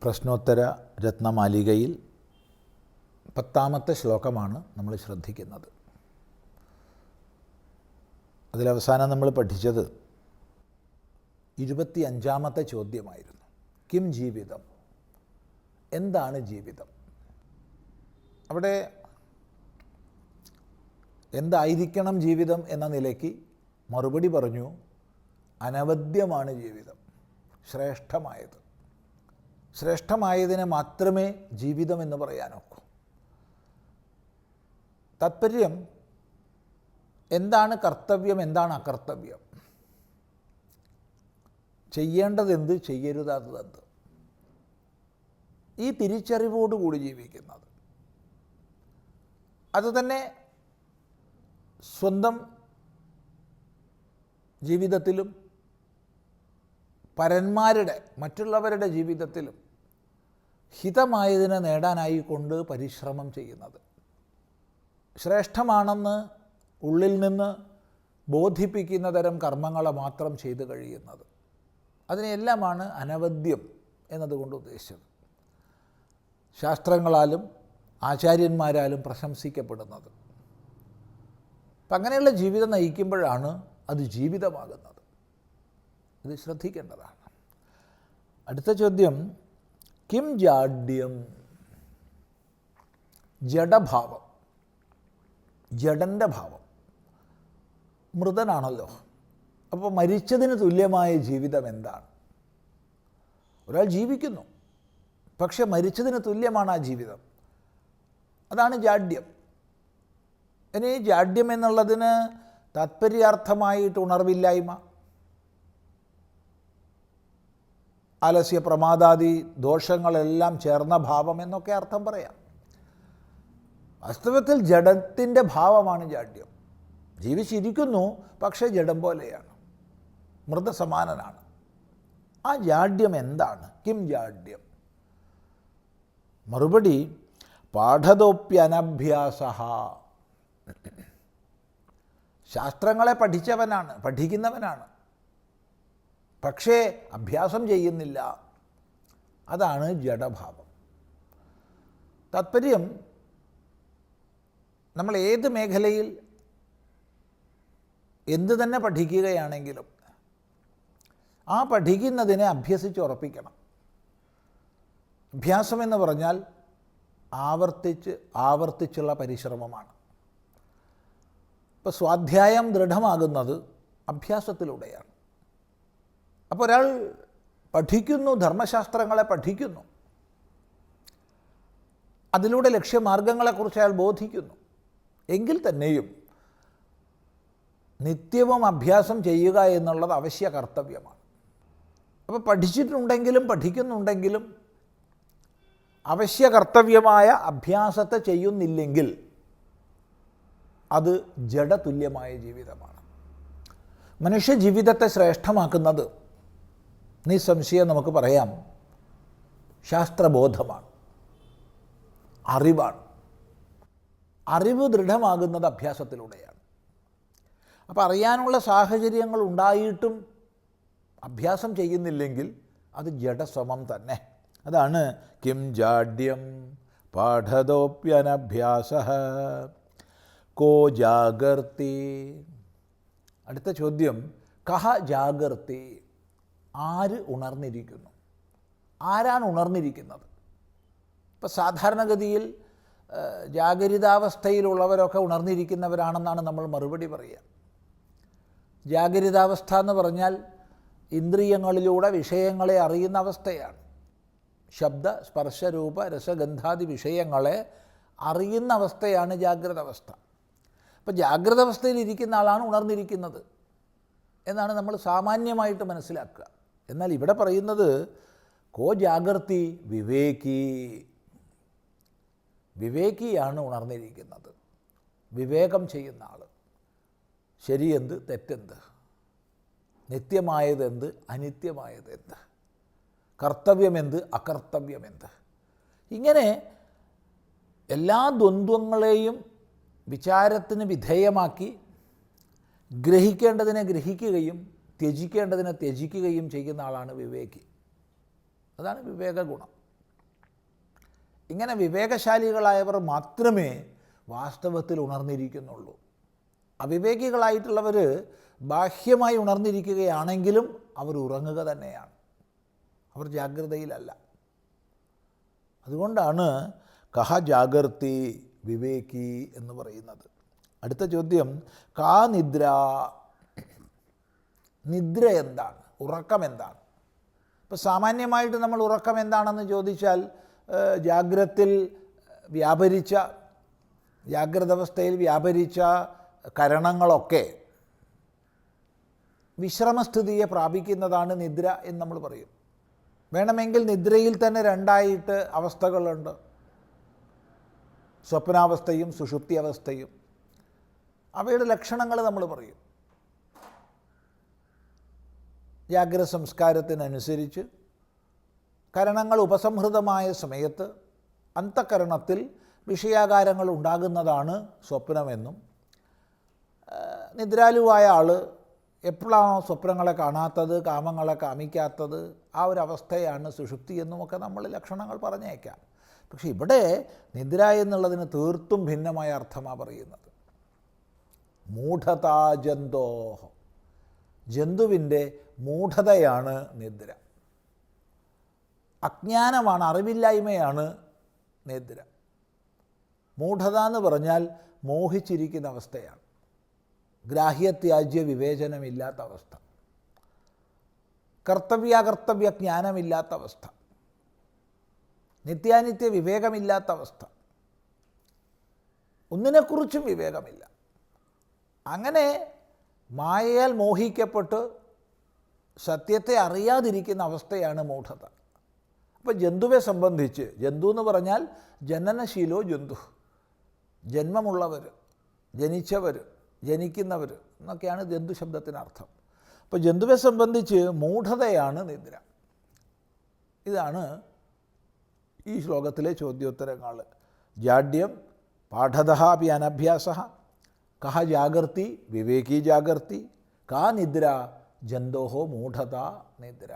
പ്രശ്നോത്തര രത്നമാലികയിൽ 10ാമത്തെ ശ്ലോകമാണ് നമ്മൾ ശ്രദ്ധിക്കുന്നത്. അതിലവസാനം നമ്മൾ പഠിച്ചത് 25ാമത്തെ ചോദ്യമായിരുന്നു. കിം ജീവിതം, എന്താണ് ജീവിതം? അവിടെ എന്തായിരിക്കണം ജീവിതം എന്ന നിലയ്ക്ക് മറുപടി പറഞ്ഞു, അനവദ്യമാണ് ജീവിതം, ശ്രേഷ്ഠമായത്. ശ്രേഷ്ഠമായതിനെ മാത്രമേ ജീവിതം എന്ന് പറയാനൊക്കൂ. താത്പര്യം എന്താണ് കർത്തവ്യം, എന്താണ് അകർത്തവ്യം, ചെയ്യേണ്ടതെന്ത്, ചെയ്യരുതാത്തതെന്ത്, ഈ തിരിച്ചറിവോടുകൂടി ജീവിക്കുന്നത്. അതുതന്നെ സ്വന്തം ജീവിതത്തിലും പരന്മാരുടെ മറ്റുള്ളവരുടെ ജീവിതത്തിലും ഹിതമായതിനെ നേടാനായിക്കൊണ്ട് പരിശ്രമം ചെയ്യുന്നത്, ശ്രേഷ്ഠമാണെന്ന് ഉള്ളിൽ നിന്ന് ബോധിപ്പിക്കുന്ന തരം കർമ്മങ്ങളെ മാത്രം ചെയ്തു കഴിയുന്നത്, അതിനെല്ലാമാണ് അനവദ്യം എന്നതുകൊണ്ട് ഉദ്ദേശിച്ചത്. ശാസ്ത്രങ്ങളാലും ആചാര്യന്മാരാലും പ്രശംസിക്കപ്പെടുന്നത്. അപ്പം അങ്ങനെയുള്ള ജീവിതം നയിക്കുമ്പോഴാണ് അത് ജീവിതമാകുന്നത്. ഇത് ശ്രദ്ധിക്കേണ്ടതാണ്. അടുത്ത ചോദ്യം, കിം ജാഡ്യം? ജഡഭാവം, ജഡൻ്റെ ഭാവം. മൃതനാണല്ലോ. അപ്പോൾ മരിച്ചതിന് തുല്യമായ ജീവിതം എന്താണ്? ഒരാൾ ജീവിക്കുന്നു, പക്ഷെ മരിച്ചതിന് തുല്യമാണ് ആ ജീവിതം. അതാണ് ജാഡ്യം. ഇനി ജാഡ്യം എന്നുള്ളതിന് താത്പര്യാർത്ഥമായിട്ട് ഉണർവില്ലായ്മ, ആലസ്യ പ്രമാദാദി ദോഷങ്ങളെല്ലാം ചേർന്ന ഭാവം എന്നൊക്കെ അർത്ഥം പറയാം. വാസ്തവത്തിൽ ജഡത്തിൻ്റെ ഭാവമാണ് ജാഡ്യം. ജീവിച്ചിരിക്കുന്നു, പക്ഷേ ജഡം പോലെയാണ്, മൃതസമാനനാണ്. ആ ജാഡ്യം എന്താണ്? കിം ജാഡ്യം? മറുപടി, പാഠതോപ്യനഭ്യാസ. ശാസ്ത്രങ്ങളെ പഠിച്ചവനാണ്, പഠിക്കുന്നവനാണ്, പക്ഷേ അഭ്യാസം ചെയ്യുന്നില്ല. അതാണ് ജഡഭാവം. താത്പര്യം, നമ്മൾ ഏത് മേഖലയിൽ എന്ത് തന്നെ പഠിക്കുകയാണെങ്കിലും ആ പഠിക്കുന്നതിനെ അഭ്യസിച്ചുറപ്പിക്കണം. അഭ്യാസം എന്ന് പറഞ്ഞാൽ ആവർത്തിച്ചുള്ള പരിശ്രമമാണ്. ഇപ്പോൾ സ്വാധ്യായം ദൃഢമാകുന്നത് അഭ്യാസത്തിലൂടെയാണ്. അപ്പോൾ ഒരാൾ പഠിക്കുന്നു, ധർമ്മശാസ്ത്രങ്ങളെ പഠിക്കുന്നു, അതിലൂടെ ലക്ഷ്യമാർഗങ്ങളെക്കുറിച്ച് അയാൾ ബോധിക്കുന്നു. എങ്കിൽ തന്നെയും നിത്യവും അഭ്യാസം ചെയ്യുക എന്നുള്ളത് അവശ്യ കർത്തവ്യമാണ്. അപ്പോൾ പഠിച്ചിട്ടുണ്ടെങ്കിലും പഠിക്കുന്നുണ്ടെങ്കിലും അവശ്യ കർത്തവ്യമായ അഭ്യാസത്തെ ചെയ്യുന്നില്ലെങ്കിൽ അത് ജഡതുല്യമായ ജീവിതമാണ്. മനുഷ്യജീവിതത്തെ ശ്രേഷ്ഠമാക്കുന്നത് നിസ്സംശയം നമുക്ക് പറയാം ശാസ്ത്രബോധമാണ്, അറിവാണ്. അറിവ് ദൃഢമാകുന്നത് അഭ്യാസത്തിലൂടെയാണ്. അപ്പോൾ അറിയാനുള്ള സാഹചര്യങ്ങൾ ഉണ്ടായിട്ടും അഭ്യാസം ചെയ്യുന്നില്ലെങ്കിൽ അത് ജഡസമം തന്നെ. അതാണ് കിം ജാഡ്യം പാഠതോപ്യനഭ്യാസ കോ ജാഗർത്തി. അടുത്ത ചോദ്യം, കഹ ജാഗർത്തി? ആര് ഉണർന്നിരിക്കുന്നു? ആരാണ് ഉണർന്നിരിക്കുന്നത്? ഇപ്പം സാധാരണഗതിയിൽ ജാഗരിതാവസ്ഥയിലുള്ളവരൊക്കെ ഉണർന്നിരിക്കുന്നവരാണെന്നാണ് നമ്മൾ മറുപടി പറയുക. ജാഗരിതാവസ്ഥ എന്ന് പറഞ്ഞാൽ ഇന്ദ്രിയങ്ങളിലൂടെ വിഷയങ്ങളെ അറിയുന്ന അവസ്ഥയാണ്. ശബ്ദ സ്പർശ രൂപ രസഗന്ധാദി വിഷയങ്ങളെ അറിയുന്ന അവസ്ഥയാണ് ജാഗ്രത അവസ്ഥ. അപ്പോൾ ജാഗ്രത അവസ്ഥയിൽ ഇരിക്കുന്ന ആളാണ് ഉണർന്നിരിക്കുന്നത് എന്നാണ് നമ്മൾ സാമാന്യമായിട്ട് മനസ്സിലാക്കുക. എന്നാൽ ഇവിടെ പറയുന്നത് കോ ജാഗർത്തി? വിവേകി. വിവേകിയാണ് ഉണർന്നിരിക്കുന്നത്, വിവേകം ചെയ്യുന്ന ആൾ. ശരിയെന്ത്, തെറ്റെന്ത്, നിത്യമായതെന്ത്, അനിത്യമായതെന്ത്, കർത്തവ്യമെന്ത്, അകർത്തവ്യമെന്ത്, ഇങ്ങനെ എല്ലാ ദ്വന്ദ്വങ്ങളെയും വിചാരത്തിന് വിധേയമാക്കി ഗ്രഹിക്കേണ്ടതിനെ ഗ്രഹിക്കുകയും ത്യജിക്കേണ്ടതിനെ ത്യജിക്കുകയും ചെയ്യുന്ന ആളാണ് വിവേകി. അതാണ് വിവേകഗുണം. ഇങ്ങനെ വിവേകശാലികളായവർ മാത്രമേ വാസ്തവത്തിൽ ഉണർന്നിരിക്കുന്നുള്ളൂ. അവിവേകികളായിട്ടുള്ളവർ ബാഹ്യമായി ഉണർന്നിരിക്കുകയാണെങ്കിലും അവർ ഉറങ്ങുക തന്നെയാണ്, അവർ ജാഗ്രതയിലല്ല. അതുകൊണ്ടാണ് കഹ ജാഗർത്തി വിവേകി എന്ന് പറയുന്നത്. അടുത്ത ചോദ്യം, കാ നിദ്ര. നിദ്ര എന്താണ്? ഉറക്കം എന്താണ്? ഇപ്പോൾ സാമാന്യമായിട്ട് നമ്മൾ ഉറക്കം എന്താണെന്ന് ചോദിച്ചാൽ ജാഗ്രതാവസ്ഥയിൽ വ്യാപരിച്ച കരണങ്ങളൊക്കെ വിശ്രമസ്ഥിതിയെ പ്രാപിക്കുന്നതാണ് നിദ്ര എന്ന് നമ്മൾ പറയും. വേണമെങ്കിൽ നിദ്രയിൽ തന്നെ രണ്ടായിട്ട് അവസ്ഥകളുണ്ട്, സ്വപ്നാവസ്ഥയും സുഷുപ്തി അവസ്ഥയും. അവയുടെ ലക്ഷണങ്ങൾ നമ്മൾ പറയും. ജാഗ്രത സംസ്കാരത്തിനനുസരിച്ച് കരണങ്ങൾ ഉപസംഹൃതമായ സമയത്ത് അന്തഃകരണത്തിൽ വിഷയാകാരങ്ങൾ ഉണ്ടാകുന്നതാണ് സ്വപ്നമെന്നും, നിദ്രാലുവായ ആൾ എപ്പോഴാണോ സ്വപ്നങ്ങളെ കാണാത്തത്, കാമങ്ങളെ കാമിക്കാത്തത്, ആ ഒരു അവസ്ഥയാണ് സുഷുപ്തി എന്നുമൊക്കെ നമ്മൾ ലക്ഷണങ്ങൾ പറഞ്ഞേക്കാം. പക്ഷെ ഇവിടെ നിദ്ര എന്നുള്ളതിന് തീർത്തും ഭിന്നമായ അർത്ഥമാണ് പറയുന്നത്. മൂഢതാ ജന്തോഹ, ജന്തുവിൻ്റെ മൂഢതയാണ് നിദ്ര. അജ്ഞാനമാണ്, അറിവില്ലായ്മയാണ് നിദ്ര. മൂഢത എന്ന് പറഞ്ഞാൽ മോഹിച്ചിരിക്കുന്ന അവസ്ഥയാണ്, ഗ്രാഹ്യത്യാജ്യ വിവേചനമില്ലാത്ത അവസ്ഥ, കർത്തവ്യാകർത്തവ്യ ജ്ഞാനമില്ലാത്ത അവസ്ഥ, നിത്യാനിത്യ വിവേകമില്ലാത്ത അവസ്ഥ, ഒന്നിനെക്കുറിച്ചും വിവേകമില്ല. അങ്ങനെ മായയാൽ മോഹിക്കപ്പെട്ട് സത്യത്തെ അറിയാതിരിക്കുന്ന അവസ്ഥയാണ് മൂഢത. അപ്പോൾ ജന്തുവെ സംബന്ധിച്ച്, ജന്തു എന്ന് പറഞ്ഞാൽ ജനനശീലോ ജന്തു, ജന്മമുള്ളവർ, ജനിച്ചവർ, ജനിക്കുന്നവർ എന്നൊക്കെയാണ് ജന്തു ശബ്ദത്തിനർത്ഥം. അപ്പോൾ ജന്തുവെ സംബന്ധിച്ച് മൂഢതയാണ് നിദ്ര. ഇതാണ് ഈ ശ്ലോകത്തിലെ ചോദ്യോത്തരങ്ങൾ. ജാഡ്യം പാഠതഃ അപി അനഭ്യാസഃ, കഹ ജാഗർത്തി വിവേകി ജാഗർത്തി, കാ നിദ്ര ജന്തോഹോ മൂഢത നിദ്ര.